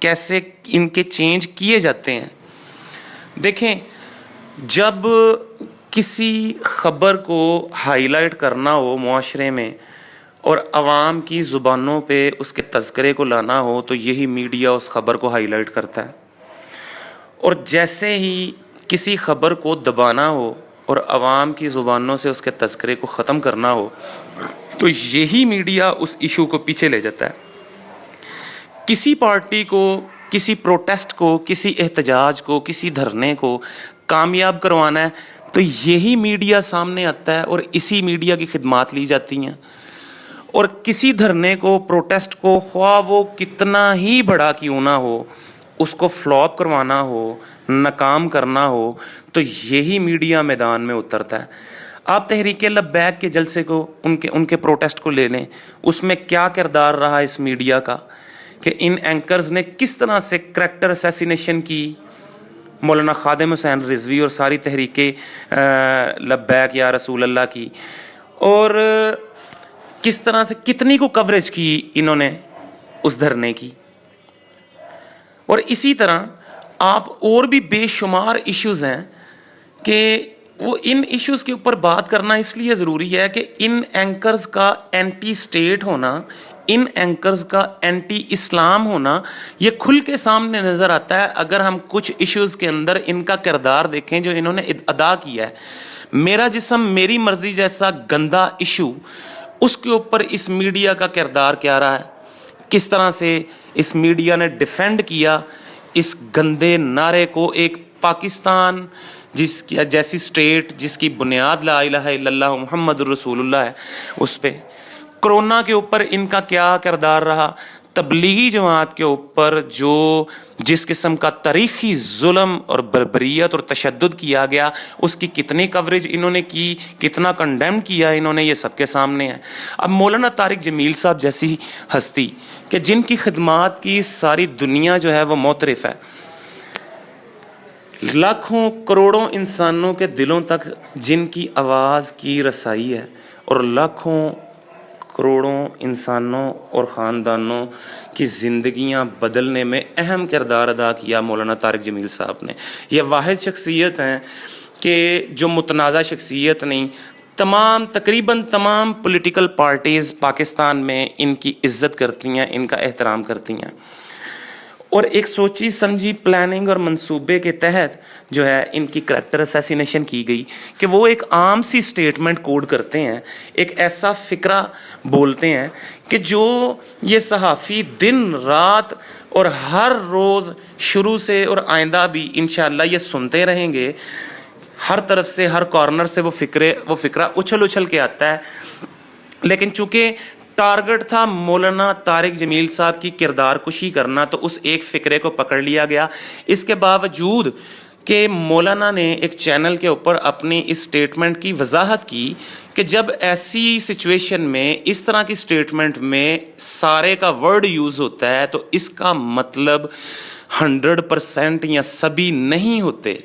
کیسے ان کے چینج کیے جاتے ہیں. دیکھیں جب کسی خبر کو ہائی لائٹ کرنا ہو معاشرے میں اور عوام کی زبانوں پہ اس کے تذکرے کو لانا ہو تو یہی میڈیا اس خبر کو ہائی لائٹ کرتا ہے. اور جیسے ہی کسی خبر کو دبانا ہو اور عوام کی زبانوں سے اس کے تذکرے کو ختم کرنا ہو تو یہی میڈیا اس ایشو کو پیچھے لے جاتا ہے. کسی پارٹی کو، کسی پروٹیسٹ کو، کسی احتجاج کو، کسی دھرنے کو کامیاب کروانا ہے تو یہی میڈیا سامنے آتا ہے اور اسی میڈیا کی خدمات لی جاتی ہیں. اور کسی دھرنے کو، پروٹیسٹ کو، خواہ وہ کتنا ہی بڑا کیوں نہ ہو، اس کو فلاپ کروانا ہو، ناکام کرنا ہو تو یہی میڈیا میدان میں اترتا ہے. آپ تحریک لبیک کے جلسے کو، ان کے پروٹیسٹ کو لے لیں، اس میں کیا کردار رہا اس میڈیا کا کہ ان اینکرز نے کس طرح سے کریکٹر اسیسینیشن کی مولانا خادم حسین رضوی اور ساری تحریک لبیک یا رسول اللہ کی، اور کس طرح سے کتنی کو کوریج کی انہوں نے اس دھرنے کی. اور اسی طرح آپ اور بھی بے شمار ایشوز ہیں کہ وہ ان ایشوز کے اوپر بات کرنا اس لیے ضروری ہے کہ ان اینکرز کا اینٹی اسٹیٹ ہونا، ان اینکرز کا اینٹی اسلام ہونا یہ کھل کے سامنے نظر آتا ہے اگر ہم کچھ ایشوز کے اندر ان کا کردار دیکھیں جو انہوں نے ادا کیا ہے. میرا جسم میری مرضی جیسا گندا ایشو، اس کے اوپر اس میڈیا کا کردار کیا رہا ہے، کس طرح سے اس میڈیا نے ڈیفینڈ کیا اس گندے نعرے کو. ایک پاکستان جس کی جیسی سٹیٹ جس کی بنیاد لا الہ الا اللہ محمد الرسول اللہ ہے، اس پہ کرونا کے اوپر ان کا کیا کردار رہا، تبلیغی جماعت کے اوپر جو جس قسم کا تاریخی ظلم اور بربریت اور تشدد کیا گیا اس کی کتنی کوریج انہوں نے کی، کتنا کنڈیم کیا انہوں نے، یہ سب کے سامنے ہے. اب مولانا طارق جمیل صاحب جیسی ہستی کہ جن کی خدمات کی ساری دنیا جو ہے وہ معترف ہے، لاکھوں کروڑوں انسانوں کے دلوں تک جن کی آواز کی رسائی ہے اور لاکھوں کروڑوں انسانوں اور خاندانوں کی زندگیاں بدلنے میں اہم کردار ادا کیا مولانا طارق جمیل صاحب نے. یہ واحد شخصیت ہیں کہ جو متنازع شخصیت نہیں، تقریباً تمام پولیٹیکل پارٹیز پاکستان میں ان کی عزت کرتی ہیں، ان کا احترام کرتی ہیں. اور ایک سوچی سمجھی پلاننگ اور منصوبے کے تحت جو ہے ان کی کریکٹر اسیسینیشن کی گئی کہ وہ ایک عام سی سٹیٹمنٹ کوڈ کرتے ہیں، ایک ایسا فقرہ بولتے ہیں کہ جو یہ صحافی دن رات اور ہر روز شروع سے اور آئندہ بھی انشاءاللہ یہ سنتے رہیں گے. ہر طرف سے، ہر کارنر سے وہ فقرہ اچھل کے آتا ہے. لیکن چونکہ ٹارگٹ تھا مولانا طارق جمیل صاحب کی کردار کشی کرنا تو اس ایک فقرے کو پکڑ لیا گیا. اس کے باوجود کہ مولانا نے ایک چینل کے اوپر اپنی اس سٹیٹمنٹ کی وضاحت کی کہ جب ایسی سچویشن میں، اس طرح کی سٹیٹمنٹ میں سارے کا ورڈ یوز ہوتا ہے تو اس کا مطلب 100% یا سبھی نہیں ہوتے،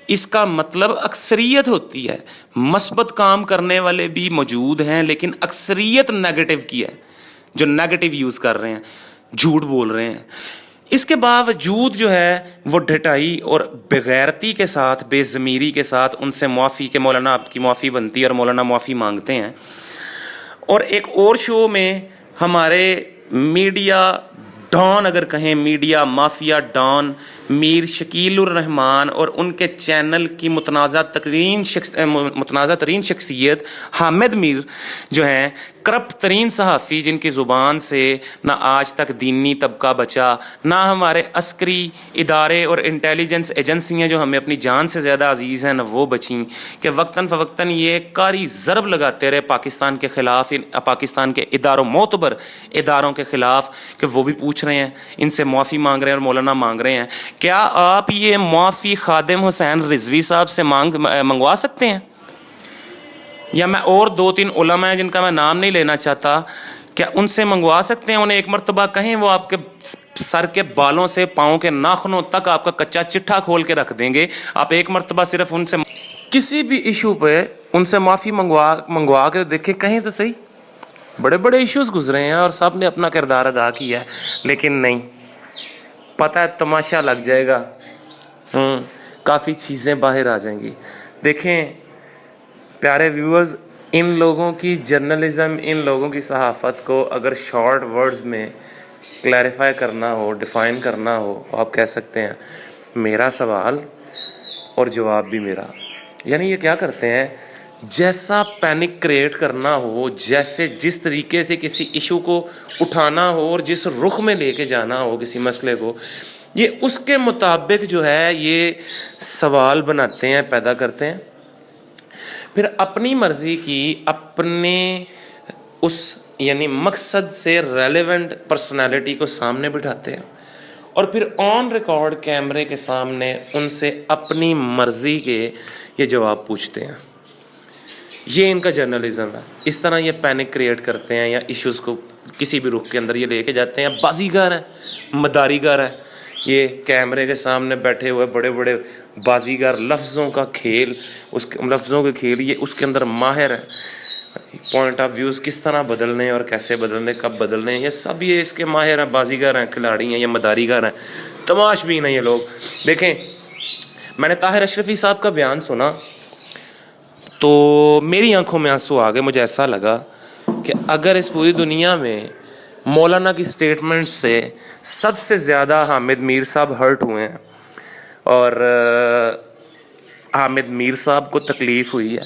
اس کا مطلب اکثریت ہوتی ہے. مثبت کام کرنے والے بھی موجود ہیں لیکن اکثریت نیگیٹو کی ہے، جو نیگیٹو یوز کر رہے ہیں، جھوٹ بول رہے ہیں. اس کے باوجود جو ہے وہ ڈھٹائی اور بغیرتی کے ساتھ، بے ضمیری کے ساتھ ان سے معافی کہ مولانا آپ کی معافی بنتی ہے، اور مولانا معافی مانگتے ہیں. اور ایک اور شو میں ہمارے میڈیا ڈان، اگر کہیں میڈیا مافیا ڈان میر شکیل الرحمان اور ان کے چینل کی متنازع ترین شخصیت حامد میر جو ہیں، کرپٹ ترین صحافی جن کی زبان سے نہ آج تک دینی طبقہ بچا، نہ ہمارے عسکری ادارے اور انٹیلیجنس ایجنسیاں جو ہمیں اپنی جان سے زیادہ عزیز ہیں نہ وہ بچیں، کہ وقتاً فوقتاً یہ کاری ضرب لگاتے رہے پاکستان کے خلاف، پاکستان کے اداروں، معتبر اداروں کے خلاف، کہ وہ بھی پوچھ رہے ہیں، ان سے معافی مانگ رہے ہیں اور مولانا مانگ رہے ہیں. کیا آپ یہ معافی خادم حسین رضوی صاحب سے منگوا سکتے ہیں؟ یا میں اور 2-3 علماء ہیں جن کا میں نام نہیں لینا چاہتا، کیا ان سے منگوا سکتے ہیں؟ انہیں ایک مرتبہ کہیں، وہ آپ کے سر کے بالوں سے پاؤں کے ناخنوں تک آپ کا کچا چٹھا کھول کے رکھ دیں گے. آپ ایک مرتبہ صرف ان سے کسی بھی ایشو پہ ان سے معافی منگوا کے دیکھیں، کہیں تو صحیح. بڑے بڑے ایشوز گزرے ہیں اور سب نے اپنا کردار ادا کیا ہے، لیکن نہیں. پتہ ہے تماشا لگ جائے گا، کافی چیزیں باہر آ جائیں گی۔ دیکھیں پیارے ویورز، ان لوگوں کی جرنلزم، ان لوگوں کی صحافت کو اگر شارٹ ورڈز میں کلیریفائی کرنا ہو، ڈیفائن کرنا ہو، آپ کہہ سکتے ہیں میرا سوال اور جواب بھی میرا۔ یعنی یہ کیا کرتے ہیں، جیسا پینک کریٹ کرنا ہو، جیسے جس طریقے سے کسی ایشو کو اٹھانا ہو اور جس رخ میں لے کے جانا ہو کسی مسئلے کو، یہ اس کے مطابق جو ہے یہ سوال بناتے ہیں، پیدا کرتے ہیں، پھر اپنی مرضی کی اپنے اس یعنی مقصد سے ریلیونٹ پرسنالٹی کو سامنے بٹھاتے ہیں، اور پھر آن ریکارڈ کیمرے کے سامنے ان سے اپنی مرضی کے یہ جواب پوچھتے ہیں۔ یہ ان کا جرنلزم ہے۔ اس طرح یہ پینک کریٹ کرتے ہیں یا ایشوز کو کسی بھی رخ کے اندر یہ لے کے جاتے ہیں۔ بازیگر ہے، مداریگر ہے، یہ کیمرے کے سامنے بیٹھے ہوئے بڑے بڑے بازیگر، لفظوں کا کھیل، لفظوں کے کھیل یہ اس کے اندر ماہر ہے۔ پوائنٹ آف ویوز کس طرح بدلنے اور کیسے بدلنے، کب بدلنے، یہ سب یہ اس کے ماہر ہیں، بازیگر ہیں، کھلاڑی ہیں، یہ مداریگر ہیں، تماش بین ہیں یہ لوگ۔ دیکھیں میں نے طاہر اشرفی صاحب کا بیان سنا تو میری آنکھوں میں آنسو آ گئے۔ مجھے ایسا لگا کہ اگر اس پوری دنیا میں مولانا کی سٹیٹمنٹ سے سب سے زیادہ حامد میر صاحب ہرٹ ہوئے ہیں اور حامد میر صاحب کو تکلیف ہوئی ہے،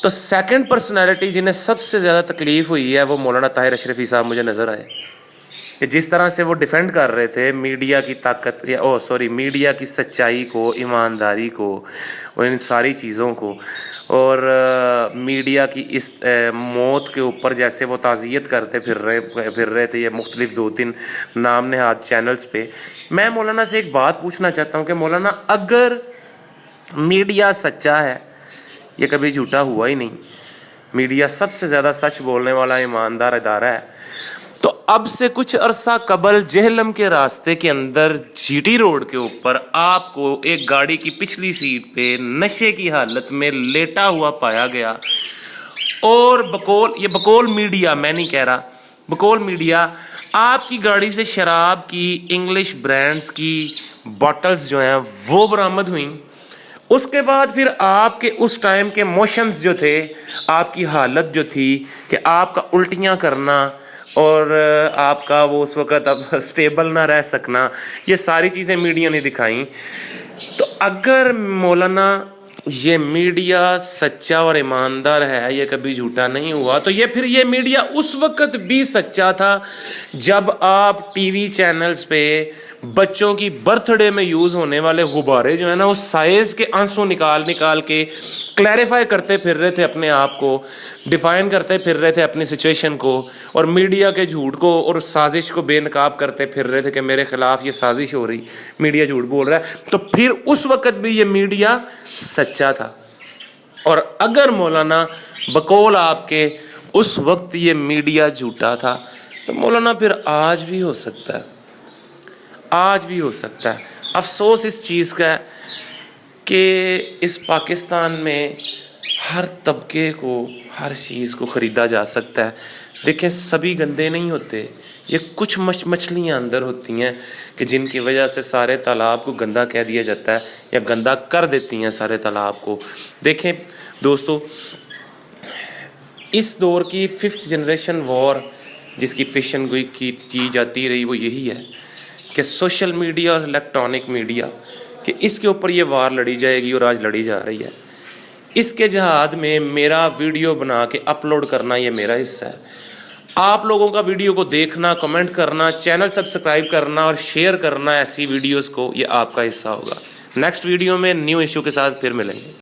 تو سیکنڈ پرسنالٹی جنہیں سب سے زیادہ تکلیف ہوئی ہے وہ مولانا طاہر اشرفی صاحب مجھے نظر آئے، کہ جس طرح سے وہ ڈیفینڈ کر رہے تھے میڈیا کی طاقت، میڈیا کی سچائی کو، ایمانداری کو، اور ان ساری چیزوں کو، اور میڈیا کی اس موت کے اوپر جیسے وہ تعزیت کرتے پھر رہے تھے یہ مختلف 2-3 نام نہاد چینلز پہ۔ میں مولانا سے ایک بات پوچھنا چاہتا ہوں کہ مولانا اگر میڈیا سچا ہے، یہ کبھی جھوٹا ہوا ہی نہیں، میڈیا سب سے زیادہ سچ بولنے والا ایماندار ادارہ ہے، تو اب سے کچھ عرصہ قبل جہلم کے راستے کے اندر جی ٹی روڈ کے اوپر آپ کو ایک گاڑی کی پچھلی سیٹ پہ نشے کی حالت میں لیٹا ہوا پایا گیا، اور بقول میڈیا، میں نہیں کہہ رہا، بقول میڈیا آپ کی گاڑی سے شراب کی انگلش برانڈز کی باٹلز جو ہیں وہ برآمد ہوئیں۔ اس کے بعد پھر آپ کے اس ٹائم کے موشنز جو تھے، آپ کی حالت جو تھی کہ آپ کا الٹیاں کرنا اور آپ کا وہ اس وقت اب سٹیبل نہ رہ سکنا، یہ ساری چیزیں میڈیا نے دکھائیں۔ تو اگر مولانا یہ میڈیا سچا اور ایماندار ہے، یہ کبھی جھوٹا نہیں ہوا، تو یہ میڈیا اس وقت بھی سچا تھا جب آپ ٹی وی چینلز پہ بچوں کی برتھ ڈے میں یوز ہونے والے غبارے جو ہیں نا، وہ سائز کے آنسو نکال کے کلیریفائی کرتے پھر رہے تھے اپنے آپ کو، ڈیفائن کرتے پھر رہے تھے اپنی سچویشن کو، اور میڈیا کے جھوٹ کو اور سازش کو بے نقاب کرتے پھر رہے تھے کہ میرے خلاف یہ سازش ہو رہی، میڈیا جھوٹ بول رہا ہے، تو پھر اس وقت بھی یہ میڈیا سچا تھا۔ اور اگر مولانا بقول آپ کے اس وقت یہ میڈیا جھوٹا تھا، تو مولانا پھر آج بھی ہو سکتا ہے، آج بھی ہو سکتا ہے۔ افسوس اس چیز کا ہے کہ اس پاکستان میں ہر طبقے کو ہر چیز کو خریدا جا سکتا ہے۔ دیکھیں سبھی گندے نہیں ہوتے، یہ کچھ مچھلیاں اندر ہوتی ہیں کہ جن کی وجہ سے سارے تالاب کو گندا کہہ دیا جاتا ہے یا گندا کر دیتی ہیں سارے تالاب کو۔ دیکھیں دوستو، اس دور کی 5th جنریشن وار جس کی پیشن گوئی کی جاتی رہی وہ یہی ہے کہ سوشل میڈیا اور الیکٹرانک میڈیا، کہ اس کے اوپر یہ وار لڑی جائے گی اور آج لڑی جا رہی ہے۔ اس کے جہاد میں میرا ویڈیو بنا کے اپلوڈ کرنا یہ میرا حصہ ہے۔ آپ لوگوں کا ویڈیو کو دیکھنا، کمنٹ کرنا، چینل سبسکرائب کرنا اور شیئر کرنا ایسی ویڈیوز کو، یہ آپ کا حصہ ہوگا۔ نیکسٹ ویڈیو میں نیو ایشو کے ساتھ پھر ملیں گے۔